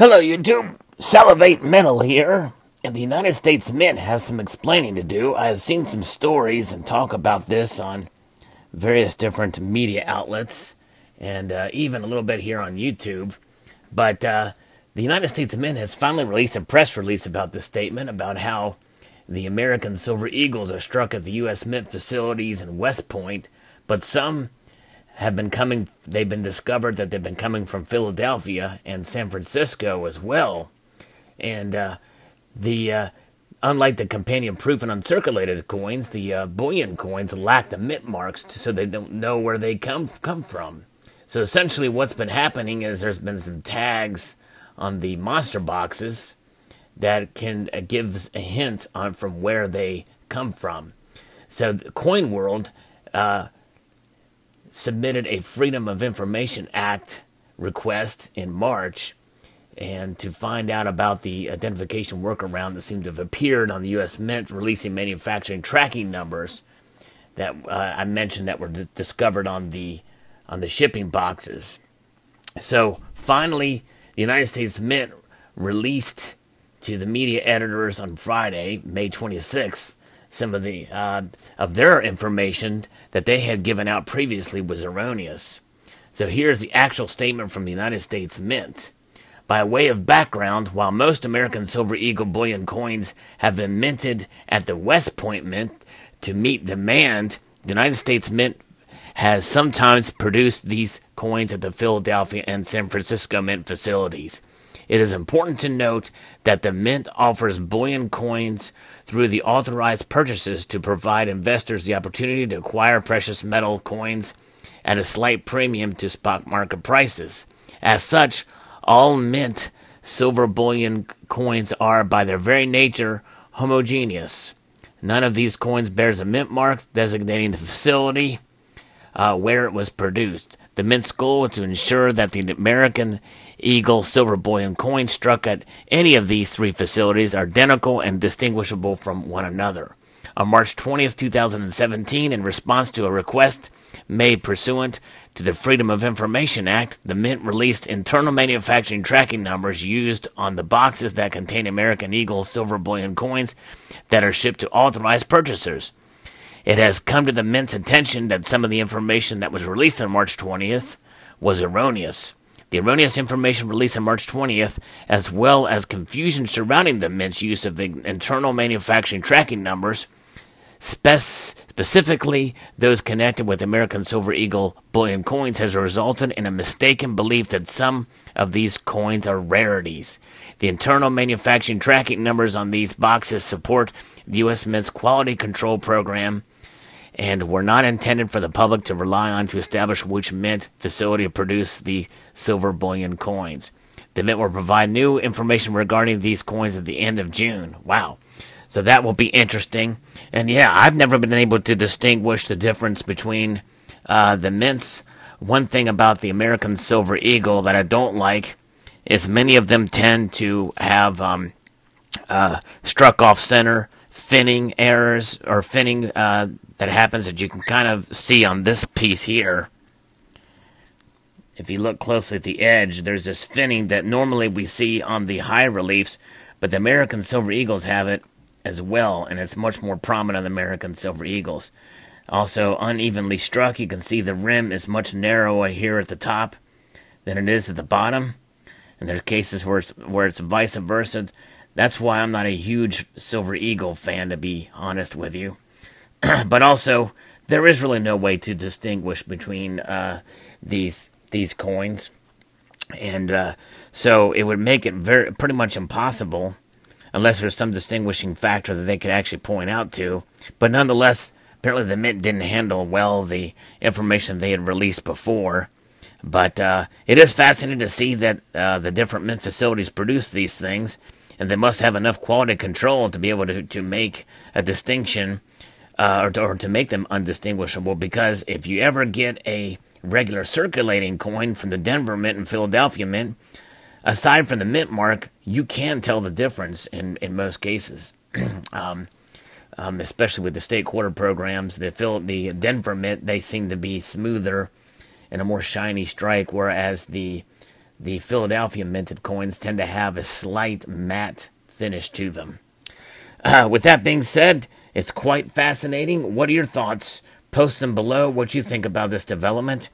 Hello, YouTube. Salivate Metal here. And the United States Mint has some explaining to do. I have seen some stories and talk about this on various different media outlets and even a little bit here on YouTube. But the United States Mint has finally released a press release about this statement about how the American Silver Eagles are struck at the U.S. Mint facilities in West Point, but some have been coming, they've been discovered that they've been coming from Philadelphia and San Francisco as well. And unlike the companion proof and uncirculated coins, the bullion coins lack the mint marks, so they don't know where they come from. So essentially what's been happening is there's been some tags on the monster boxes that can gives a hint on from where they come from. So the Coin World submitted a Freedom of Information Act request in March, and to find out about the identification workaround that seemed to have appeared on the U.S. Mint, releasing manufacturing tracking numbers that I mentioned that were discovered on the shipping boxes. So finally, the United States Mint released to the media editors on Friday, May 26th, some of the of their information that they had given out previously was erroneous. So here's the actual statement from the United States Mint. By way of background, while most American Silver Eagle bullion coins have been minted at the West Point Mint to meet demand, the United States Mint has sometimes produced these coins at the Philadelphia and San Francisco Mint facilities. It is important to note that the Mint offers bullion coins through the authorized purchases to provide investors the opportunity to acquire precious metal coins at a slight premium to spot market prices. As such, all Mint silver bullion coins are, by their very nature, homogeneous. None of these coins bears a mint mark designating the facility where it was produced. The Mint's goal is to ensure that the American Eagle silver bullion coins struck at any of these three facilities are identical and distinguishable from one another. On March 20th, 2017, in response to a request made pursuant to the Freedom of Information Act, the Mint released internal manufacturing tracking numbers used on the boxes that contain American Eagle silver bullion coins that are shipped to authorized purchasers. It has come to the Mint's attention that some of the information that was released on March 20th was erroneous. The erroneous information released on March 20th, as well as confusion surrounding the Mint's use of internal manufacturing tracking numbers, specifically those connected with American Silver Eagle bullion coins, has resulted in a mistaken belief that some of these coins are rarities. The internal manufacturing tracking numbers on these boxes support the U.S. Mint's quality control program and were not intended for the public to rely on to establish which Mint facility produced the silver bullion coins. The Mint will provide new information regarding these coins at the end of June. Wow. So that will be interesting. And yeah, I've never been able to distinguish the difference between the Mints. One thing about the American Silver Eagle that I don't like is many of them tend to have struck off center finning errors, or finning that happens that you can kind of see on this piece here. If you look closely at the edge, there's this finning that normally we see on the high reliefs, but the American Silver Eagles have it as well, and it's much more prominent on the American Silver Eagles. Also, unevenly struck, you can see the rim is much narrower here at the top than it is at the bottom, and there's cases where it's vice versa. That's why I'm not a huge Silver Eagle fan, to be honest with you. But also, there is really no way to distinguish between these coins, and so it would make it pretty much impossible, unless there's some distinguishing factor that they could actually point out to. But nonetheless, apparently the Mint didn't handle well the information they had released before. But it is fascinating to see that the different Mint facilities produce these things, and they must have enough quality control to be able to make a distinction, or to make them undistinguishable, because if you ever get a regular circulating coin from the Denver Mint and Philadelphia Mint, aside from the Mint mark, you can tell the difference in most cases. Especially with the state quarter programs, the Denver Mint, they seem to be smoother and a more shiny strike, whereas the the Philadelphia minted coins tend to have a slight matte finish to them. With that being said, it's quite fascinating. What are your thoughts? Post them below what you think about this development,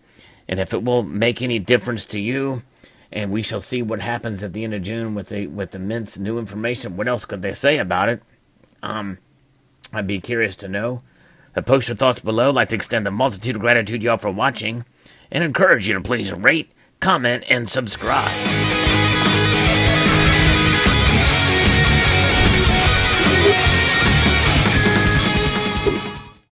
and if it will make any difference to you. And we shall see what happens at the end of June with the mint's new information. What else could they say about it? I'd be curious to know. Post your thoughts below. I'd like to extend a multitude of gratitude to y'all for watching, and encourage you to please rate, comment, and subscribe.